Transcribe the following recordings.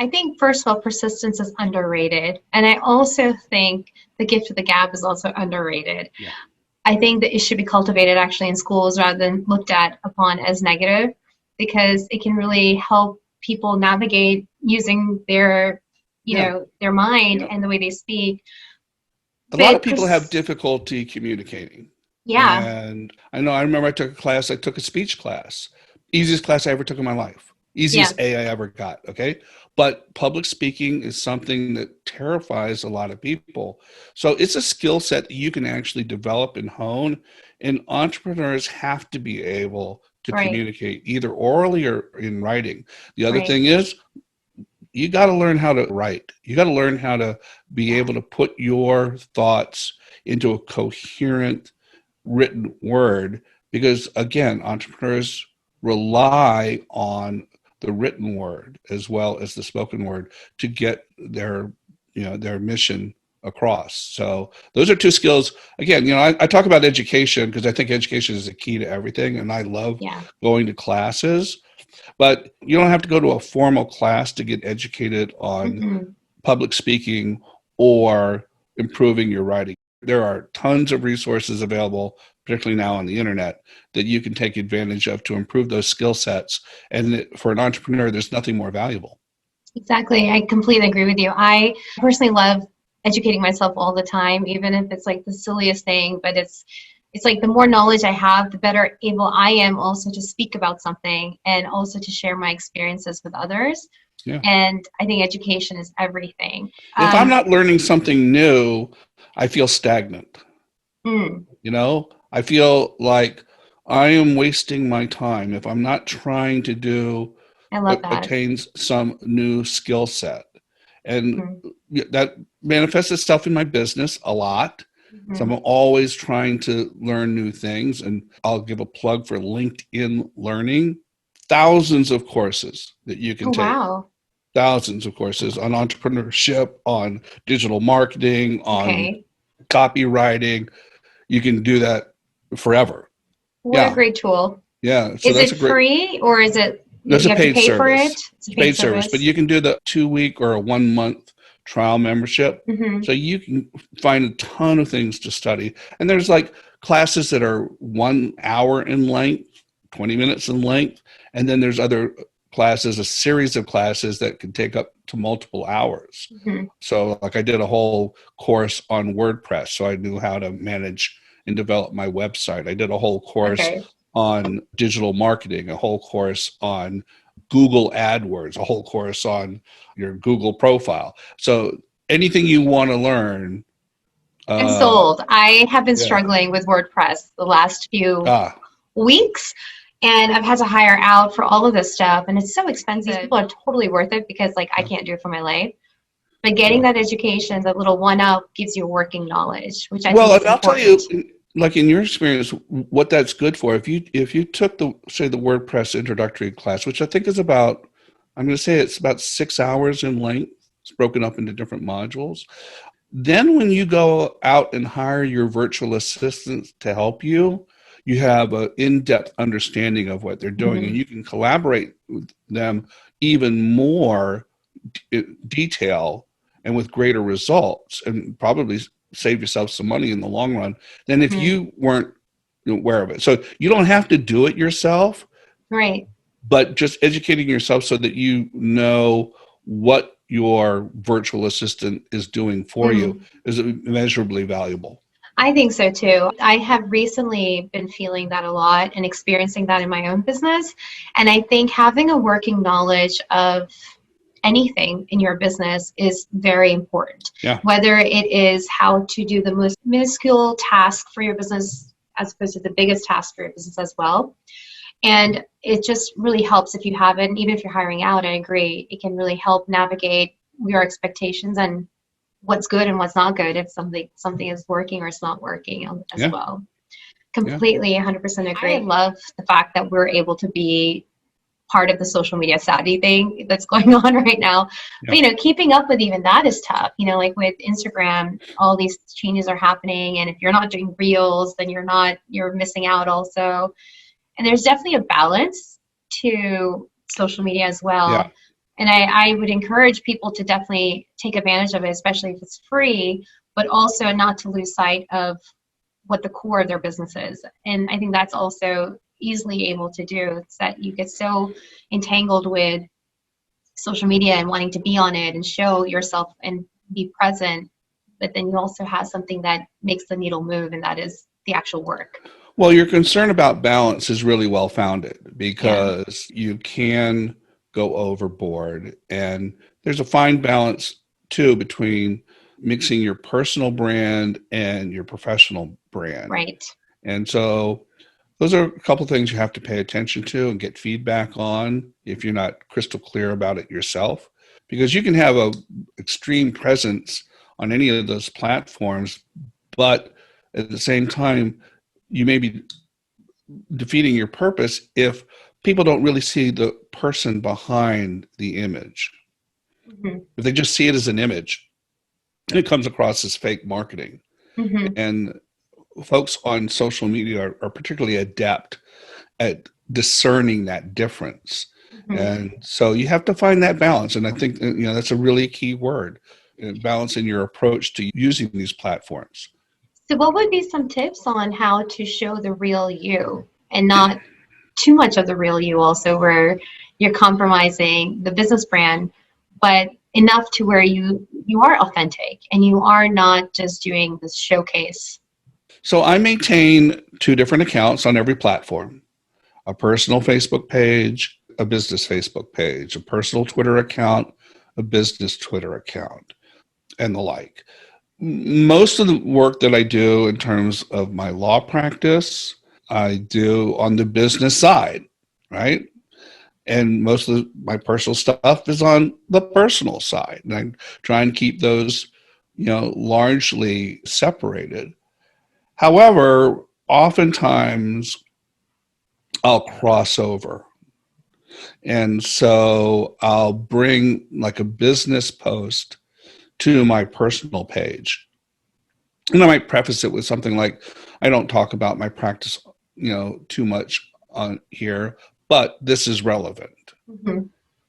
I think, first of all, persistence is underrated. And I also think the gift of the gab is also underrated. Yeah. I think that it should be cultivated actually in schools rather than looked at upon as negative, because it can really help people navigate using their, Yeah. their mind Yeah. and the way they speak. A lot of But people have difficulty communicating. yeah, And I remember I took a speech class. Easiest class I ever took in my life. yeah, Easiest A I ever got, okay? But public speaking is something that terrifies a lot of people. So it's a skill set that you can actually develop and hone. And entrepreneurs have to be able to right, communicate either orally or in writing. The other right, thing is you got to learn how to write. You got to learn how to be able to put your thoughts into a coherent written word, because again, entrepreneurs rely on the written word as well as the spoken word to get their mission across. So those are two skills. Again, I talk about education because I think education is the key to everything, and I love yeah. going to classes. But you don't have to go to a formal class to get educated on Hmm. public speaking or improving your writing. There are tons of resources available, particularly now on the internet, that you can take advantage of to improve those skill sets. And for an entrepreneur, there's nothing more valuable. Exactly. I completely agree with you. I personally love educating myself all the time, even if it's like the silliest thing, but it's like the more knowledge I have, the better able I am also to speak about something and also to share my experiences with others. Yeah. And I think education is everything. If I'm not learning something new, I feel stagnant. Mm, I feel like I am wasting my time if I'm not trying to I love that. attain some new skill set. And Hmm. that manifests itself in my business a lot. So I'm Hmm. always trying to learn new things. And I'll give a plug for LinkedIn Learning. Thousands of courses that you can Oh, take. wow. Thousands of courses on entrepreneurship, on digital marketing, on Okay. copywriting. You can do that forever. What a Yeah. great tool. Yeah. So Is that's it a great, free or is it that's you a have to paid pay for it? service. It's a It's a paid paid service, but service. you can do the 2 week or a 1 month trial membership. Hmm. So you can find a ton of things to study. And there's like classes that are 1 hour in length, 20 minutes in length. And then there's other classes, a series of classes that can take up to multiple hours. Hmm. So like I did a whole course on WordPress, so I knew how to manage and develop my website. I did a whole course Okay. on digital marketing, a whole course on Google AdWords, a whole course on your Google profile. So anything you want to learn, I'm uh, sold. I have been yeah, struggling with WordPress the last few ah, weeks, and I've had to hire out for all of this stuff, and it's so expensive. These people are totally worth it because like I yeah, can't do it for my life. But getting yeah. that education, that little one up gives you working knowledge, which I think Well, is and I'll tell important. you, like in your experience, what that's good for. If you took the WordPress introductory class, which I think is about, I'm going to say it's about 6 hours in length. It's broken up into different modules. Then when you go out and hire your virtual assistants to help you, you have an in-depth understanding of what they're doing, and Mhm. you can collaborate with them even more detail and with greater results, and probably save yourself some money in the long run than if Mhm. you weren't aware of it. So you don't have to do it yourself, Right. but just educating yourself so that you know what your virtual assistant is doing for you Mhm. is immeasurably valuable. I think so too. I have recently been feeling that a lot and experiencing that in my own business. And I think having a working knowledge of anything in your business is very important. Yeah, Whether it is how to do the most minuscule task for your business as opposed to the biggest task for your business as well. And it just really helps if you have it. And even if you're hiring out, I agree, it can really help navigate your expectations and what's good and what's not good if something is working or it's not working as yeah, well. yeah, Completely 100% agree. I love the fact that we're able to be part of the social media savvy thing that's going on right now. yeah, But keeping up with even that is tough. Like with Instagram, all these changes are happening, and if you're not doing reels, then you're missing out also. And there's definitely a balance to social media as yeah. well. And I would encourage people to definitely take advantage of it, especially if it's free, but also not to lose sight of what the core of their business is. And I think that's also easily able to do. It's that you get so entangled with social media and wanting to be on it and show yourself and be present, but then you also have something that makes the needle move, and that is the actual work. Well, your concern about balance is really well founded Yeah. because you can go overboard. And there's a fine balance too between mixing your personal brand and your professional brand. Right. And so those are a couple things you have to pay attention to and get feedback on if you're not crystal clear about it yourself. Because you can have a extreme presence on any of those platforms, but at the same time, you may be defeating your purpose if people don't really see the person behind the image. Mm-hmm. If they just see it as an image, it comes across as fake marketing. Mm-hmm. And folks on social media are particularly adept at discerning that difference. Mm-hmm. And so you have to find that balance. And I think that's a really key word, balance in your approach to using these platforms. So what would be some tips on how to show the real you and not too much of the real you also, where you're compromising the business brand, but enough to where you are authentic and you are not just doing this showcase? So I maintain 2 different accounts on every platform: a personal Facebook page, a business Facebook page, a personal Twitter account, a business Twitter account, and the like. Most of the work that I do in terms of my law practice, I do on the business side, right? And most of my personal stuff is on the personal side. And I try and keep those, largely separated. However, oftentimes I'll cross over. And so I'll bring like a business post to my personal page. And I might preface it with something like, I don't talk about my practice, too much on here, but this is relevant. Mm-hmm.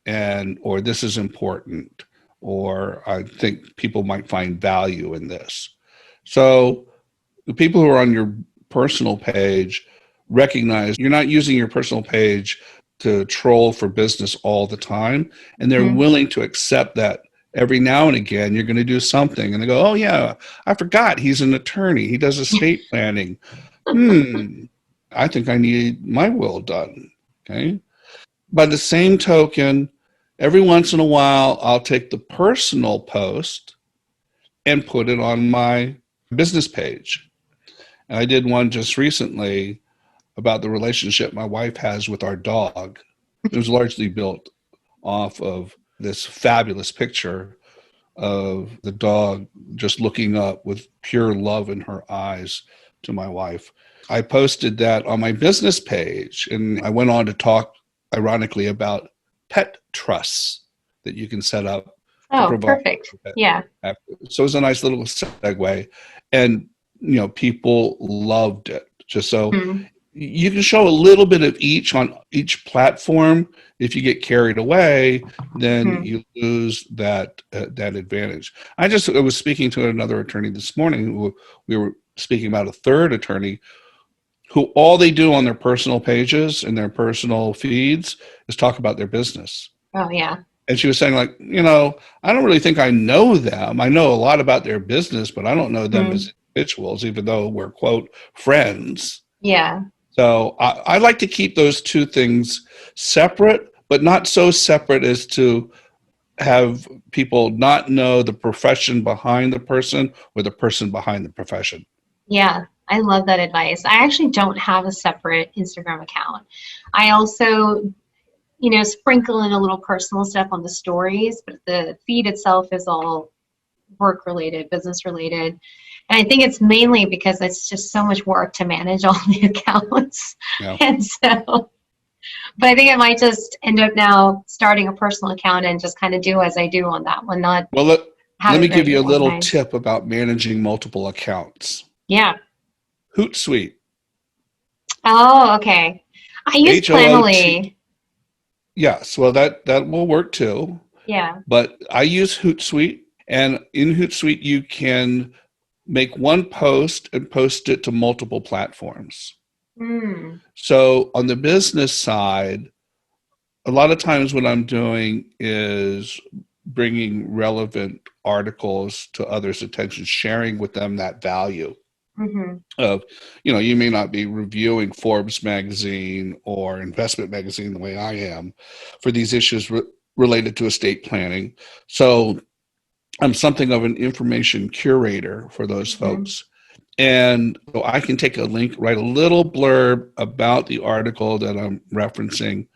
And or this is important, or I think people might find value in this. So the people who are on your personal page recognize you're not using your personal page to troll for business all the time, and they're Mm-hmm. willing to accept that every now and again you're going to do something and they go, oh yeah, I forgot he's an attorney, he does estate planning. I think I need my will done. Okay. By the same token, every once in a while, I'll take the personal post and put it on my business page. And I did one just recently about the relationship my wife has with our dog. It was largely built off of this fabulous picture of the dog just looking up with pure love in her eyes to my wife. I posted that on my business page, and I went on to talk, ironically, about pet trusts that you can set up to Oh, provide. perfect. Yeah. So it was a nice little segue, and people loved it. Just so Mm-hmm. you can show a little bit of each on each platform. If you get carried away, then Mm-hmm. you lose that advantage. I was speaking to another attorney this morning. We were speaking about a third attorney who all they do on their personal pages and their personal feeds is talk about their business. Oh, yeah. And she was saying, like, I don't really think I know them. I know a lot about their business, but I don't know them Mm-hmm. as individuals, even though we're, quote, friends. Yeah. So I like to keep those two things separate, but not so separate as to have people not know the profession behind the person or the person behind the profession. Yeah, I love that advice. I actually don't have a separate Instagram account. I also, sprinkle in a little personal stuff on the stories, but the feed itself is all work related, business related. And I think it's mainly because it's just so much work to manage all the accounts. Yeah. And so, but I think I might just end up now starting a personal account and just kind of do as I do on that one, not Well, have let it me give very you a little organized. tip about managing multiple accounts. Yeah. Hootsuite, Oh, okay. I use HOOT. Planoly. Yes, well, that will work too. Yeah. But I use Hootsuite, and in Hootsuite, you can make one post and post it to multiple platforms. Mm. So on the business side, a lot of times what I'm doing is bringing relevant articles to others' attention, sharing with them that value Mm-hmm. of, you may not be reviewing Forbes magazine or investment magazine the way I am for these issues related to estate planning. So I'm something of an information curator for those Mm-hmm. folks. And so I can take a link, write a little blurb about the article that I'm referencing,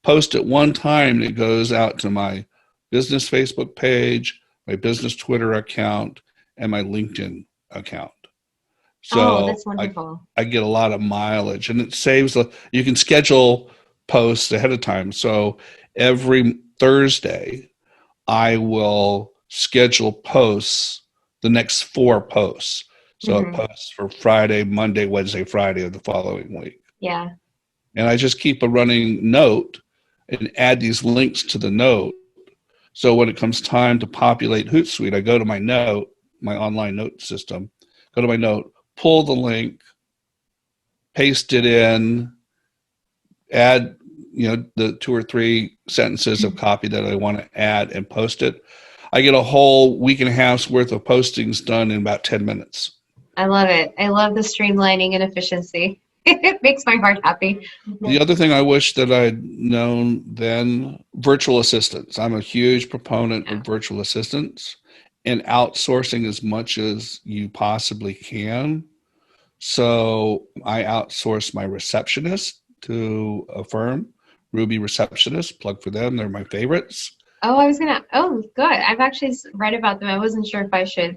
post it one time, and it goes out to my business Facebook page, my business Twitter account, and my LinkedIn account. Oh, So that's wonderful. I get a lot of mileage, and it saves. You can schedule posts ahead of time. So every Thursday, I will schedule posts, the next 4 posts. So it Mm-hmm. posts for Friday, Monday, Wednesday, Friday of the following week. Yeah. And I just keep a running note and add these links to the note. So when it comes time to populate Hootsuite, I go to my note, my online note system, go to my note, pull the link, paste it in, add, the 2 or 3 sentences of copy that I want to add and post it. I get a whole week and a half's worth of postings done in about 10 minutes. I love it. I love the streamlining and efficiency. It makes my heart happy. The other thing I wish that I'd known then, virtual assistants. I'm a huge proponent Yeah. of virtual assistants and outsourcing as much as you possibly can. So I outsourced my receptionist to a firm, Ruby Receptionist, plug for them. They're my favorites. Oh, oh, good. I've actually read about them. I wasn't sure if I should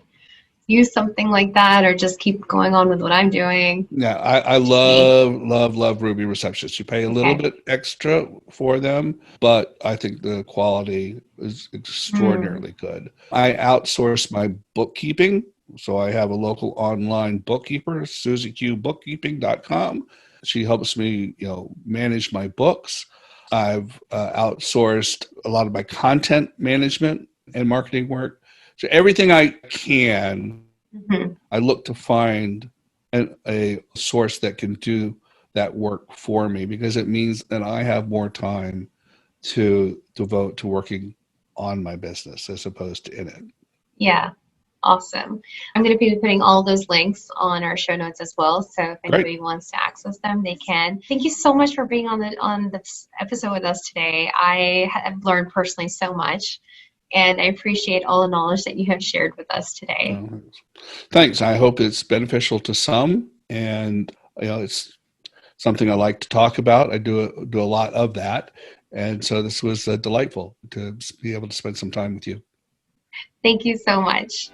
use something like that or just keep going on with what I'm doing. Yeah, I See. love Ruby Receptionists. You pay a little Okay. bit extra for them, but I think the quality is Mm. extraordinarily good. I outsource my bookkeeping. So I have a local online bookkeeper, SusieQBookkeeping.com. She helps me, manage my books. I've outsourced a lot of my content management and marketing work. So everything I can, Mhm. I look to find a source that can do that work for me, because it means that I have more time to devote to working on my business as opposed to in it. Yeah. Awesome. I'm going to be putting all those links on our show notes as well. So if Great. anybody wants to access them, they can. Thank you so much for being on this episode with us today. I have learned personally so much, and I appreciate all the knowledge that you have shared with us today. Thanks. I hope it's beneficial to some, and it's something I like to talk about. I do a lot of that, and so this was delightful to be able to spend some time with you. Thank you so much.